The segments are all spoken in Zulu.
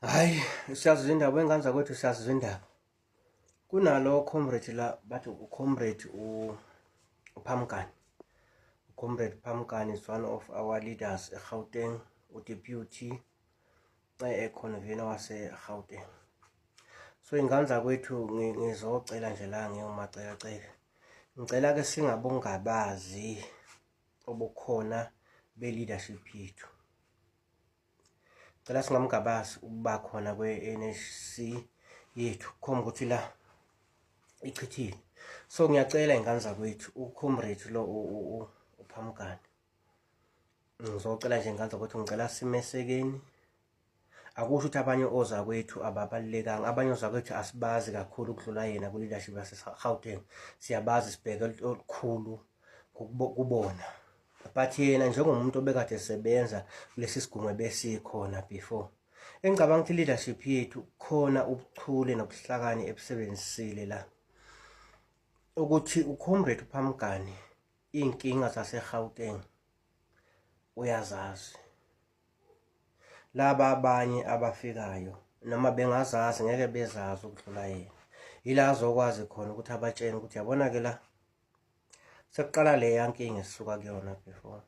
Hayi, siyazi izindaba wengane zakwethu, siyazi izindaba. Kunalo comrade la bathi ucomrade uPhamkani. Ucomrade Phamkani is one of our leaders eGauteng, uDeputy convener wase-Gauteng. So ingane zakwethu ngizocela nje la ngiyomacela. Ngicela ke singabongabazi obukhona be-leadership yethu. Cela singamgabazi ukuba khona kwe-NSC yethu khomba ukuthi la ichithile. So ngiyacela ingane zakwethu ucomrade lo uPhamkani. Ngizocela nje ingane zakwethu, ngicela simesekeni. Akusho ukuthi abanye ozakwethu ababalulekanga, abanye ozakwethu asibazi kakhulu ukudlula yena ku-leadership yase-Gauteng. Siyabazi, sibheke olukhulu kubona. But yena njengomuntu obekade esebenza kulesi sigungu ebesikhona before, engicabanga ukuthi leadership yethu khona ubuchule nobuhlakani ebusebenzisile la, ukuthi ucomrade uPhamkani iy'nkinga zase-Gauteng uyazazi. Laba abanye abafikayo noma bengazazi ngeke bezazi ukudlula yena. Yila azokwazi khona ukuthi abatshene ukuthi yabona-ke la sekuqala leya nkinga esisuka kuyona before.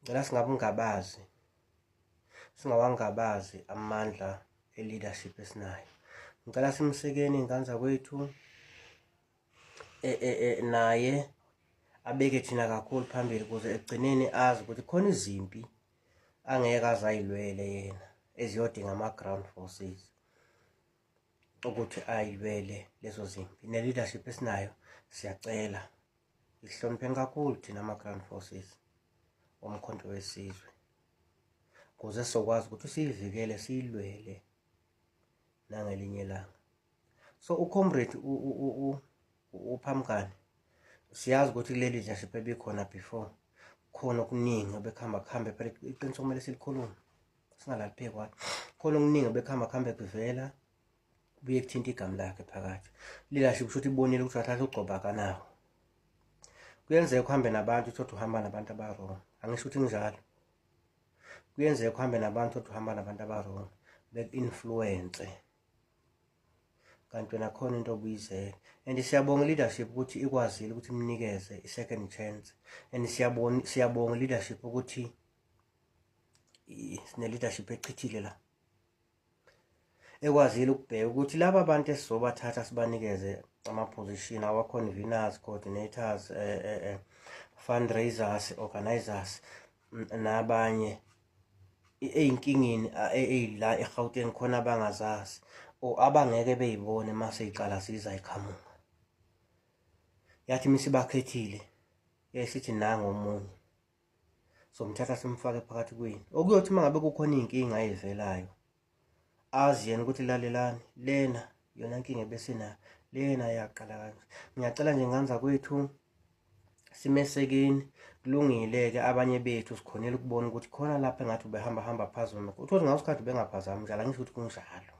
Ngicela singawangabazi amandla e-leadership esinayo. Ngicela simsekeni iy'ngane zakwethu, naye abeke thina kakhulu phambili ukuze ekugcineni azi ukuthi khona izimpi angeke azayilwele yena eziyodinga ama-ground forces ukuthi ayilwele lezo zimpi. Ne-leadership esinayo siyacela ihlonipheni kakhulu thina ama-ground forces omkhonto wesizwe ukuze sizokwazi ukuthi siyivikele, siyilwele nangelinye ilanga. So ucomrade uPhamkani, siyazi ukuthi kule leadership ebikhona before khona okuningi obekuhamba phela iqiniso kumele silikhulume singalali phezu kwalo. Khona okuningi obekuhamba kuvela kubuye kuthinta igama lakhe phakathi. Leadership kusho ukuthi ibonile ukuthi athathe ugcoba kanawo. Kuyenzeka uhambe nabantu uthi uhamba nabantu aba-wrong. Angisho ukuthi njalo. Kuyenzeka uhambe nabantu uthi uhamba nabantu aba-wrong, beku-influence. Kanti wena khona into obuyizela. And siyabonga leadership ukuthi ikwazile ukuthi imnikeze i-second chance. And siyabonga leadership ukuthi sine-leadership echithile la, ekwazile ukubheka ukuthi laba bantu esizobathatha sibanikeze ama-position, our conveners, coordinators, fundraisers, organizers nabanye ey'nkingeni ey'la eGauteng khona abangazazi or abangeke bey'bone mase yiqala ziza yiqhamuka. Yathi misibakhethile sithi nanga omunye somthatha simfake phakathi kwini, okuyothi uma ngabe kukhona iy'nkinga ey'velayo azi yena ukuthi lalelani lena yona nkinga ebesinayo, lena yaqala kanje. Ngiyacela nje ngane zakwethu simesekeni. Kulungile-ke abanye bethu sikhonela ukubona ukuthi khona lapha engathi ubehamba phazima, uthole ngasikhathi ubengaphazami njalo, angisho ukuthi kunjalo,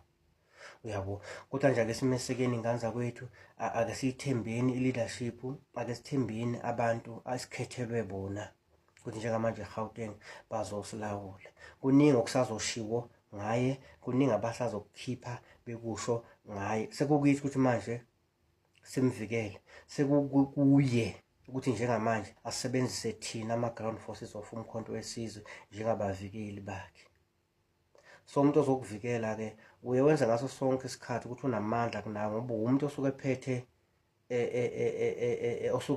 uyabo. Kodwa nje ake simesekeni iy'ngane zakwethu, ake siyithembeni i-leadership, ake sithembeni abantu asikhethelwe bona ukuthi njengamanje eGauteng bazosilawula. Kuningi okusazoshiwo ngaye, kuningi abasazokukhipha bekusho ngaye. Sekukithi ukuthi manje simvikele, sekukuye ukuthi njengamanje asebenzise thina ama-ground forces of umkhonto wesizwe njengabavikeli bakhe. So umuntu ozokuvikela-ke uye wenza ngaso sonke isikhathi ukuthi unamandla kunawe, ngoba umuntu osuke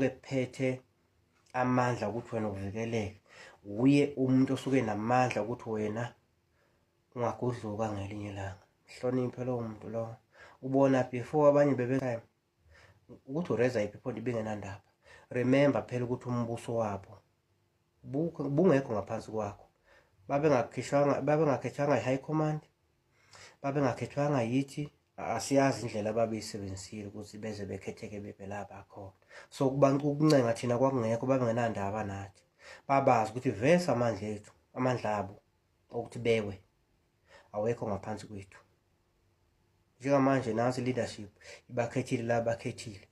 ephethe amandla ukuthi wena uvikeleke. Uye umuntu osuke namandla ukuthi wena ungagudluka ngelinye ilanga. Hloniphe lowo muntu lowo. Ubona before abanye bebetime ukuthi ureza yiphi iphonto ibingenandaba. Remember phela ukuthi umbuso wabo bungekho ngaphansi kwakho. Babengakhethwanga i-high command, babengakhethwanga yithi, asiyazi indlela ababeyisebenzisile ukuthi beze bekhetheke bebe la bakhona. So ukuncenga thina kwakungekho, babengenandaba nathi. Babazi ukuthi vese amandla ethu, amandla abo ukuthi bewe awekho ngaphansi kwethu. Njengamanje nansi leadership ibakhethile la bakhethile.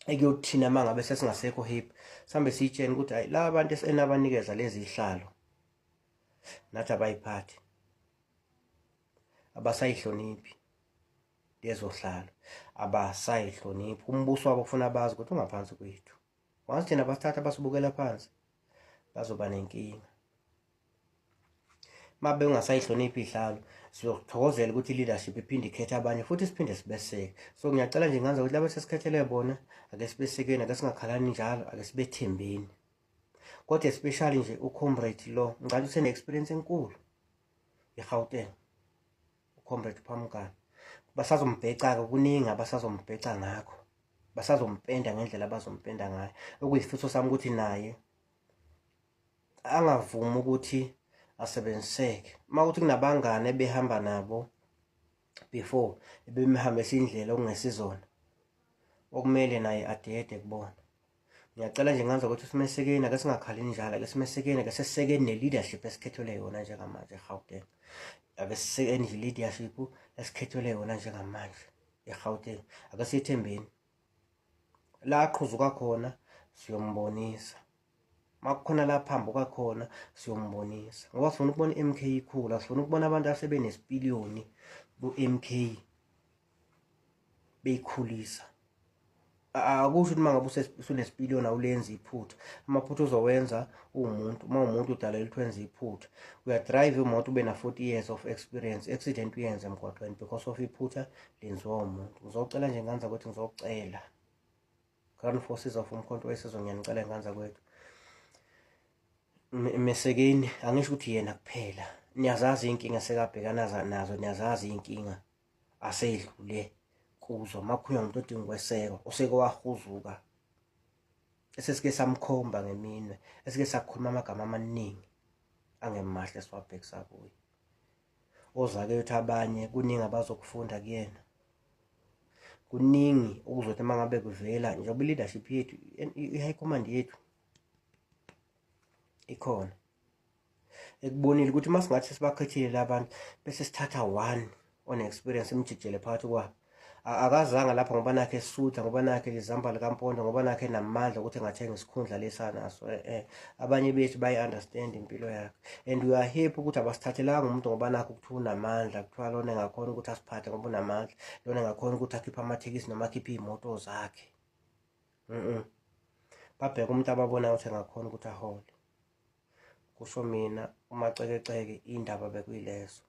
Ekuyothina uma ngabe sesingasekho happy, sihambe siyitshene ukuthi hayi laba bantu esenabanikeza lezi hlalo nathi abayiphathi. abasayihloniphi lezohlalo, abasayihloniphi. Umbuso wabo ufuna bazi ukuthi ungaphansi kwethu. Once thina basithatha basibukela phansi, bazoba nenkinga. Mabe ungasayihloniphi ihlalo, siyokuthokozela ukuthi i-leadership iphinde ikhethe abanye futhi siphinde sibeseke. So ngiyacela nje nganza ukuthi laba sesikhethele bona, ake sibesekeni, ake singakhalani njalo, ake sibethembeni. Kodwa especially nje uComrade lo, ngicela usene-experience enkulu eGauteng, uComrade Phamukani. Basazombheca-ke, kuningi abasazombheca ngakho, basazompenda ngendlela abazompenda ngayo. Okuyisifiso sami ukuthi naye angavumi ukuthi asebenziseke. Uma kuthi kunabangane behamba nabo before bemhambisa indlela okungesizona, okumele naye adede kubona. Ngiyacela nje nganza ukuthi simesekeni, ake singakhalini njalo, ake simesekeni, ake sisekeni ne-leadership esikhethelwe yona njengamanje eGauteng. Ake sisekeni nje i-leadership esikhethelwe yona njengamanje eGauteng. Ake siyethembeni. La aqhuzuka khona siyombonisa. Makukhona la phambuka khona siyombonisa. Ngoba sifuna ukubona i-MK ikhula, sifuna ukubona abantu asebenesipiliyoni ku-MK beyikhulisa. Akusho ukuthi uma ngabe usunesipiliyoni awulenzi iphutha. Amaphutha uzowenza uwumuntu. Uma umuntu udalelwe ukuthi wenze iphutha, uyadrive imoto ube na 40 years of experience, accident uyenze emgwaqweni because of iphutha lenziwa umuntu. Ngizocela nje nganza ukuthi ngizocela Ground Forces of Umkhonto Wesizwe, ngiyanicela nganza kwethu, mesekeni. Angisho ukuthi yena kuphela, niyazazi iy'nkinga sekabhekana nazo, niyazazi iy'nkinga aseyidlule kuzo. Makukhulunywa ngumuntu odinga ukwesekwa, oseke wahuzuka, esesike samkhomba ngeminwe, esike sakhuluma amagama amaningi angemahle siwabhekisa kuye. Ozakwethu abanye kuningi abazokufunda kuyena, kuningi okuzothi uma ngabe kuvela njengoba i-leadership yethu, i-high command yethu ikhona, ekubonile ukuthi uma singathi sibakhethile labantu bese sithatha one one-experience imjijele phakathi kwabo, akazanga lapha ngoba nakhe esutha, ngoba nakhe lizamba likampondo, ngoba nakhe namandla ukuthi engathenga isikhundla lesanaso. Abanye bethu bayi-understand impilo yakhe, and we are happy ukuthi abasithathelanga umuntu ngoba nakho kuthiwa unamandla, kuthiwa lona engakhona ukuthi asiphathe ngoba unamandla, lona engakhona ukuthi akhiphe amathekisi noma akhiphe iy'moto zakhe. Babheka umuntu ababonayo ukuthi engakhona ukuthi ahole. Kusho mina umacekeceke, indaba bekuyilezo.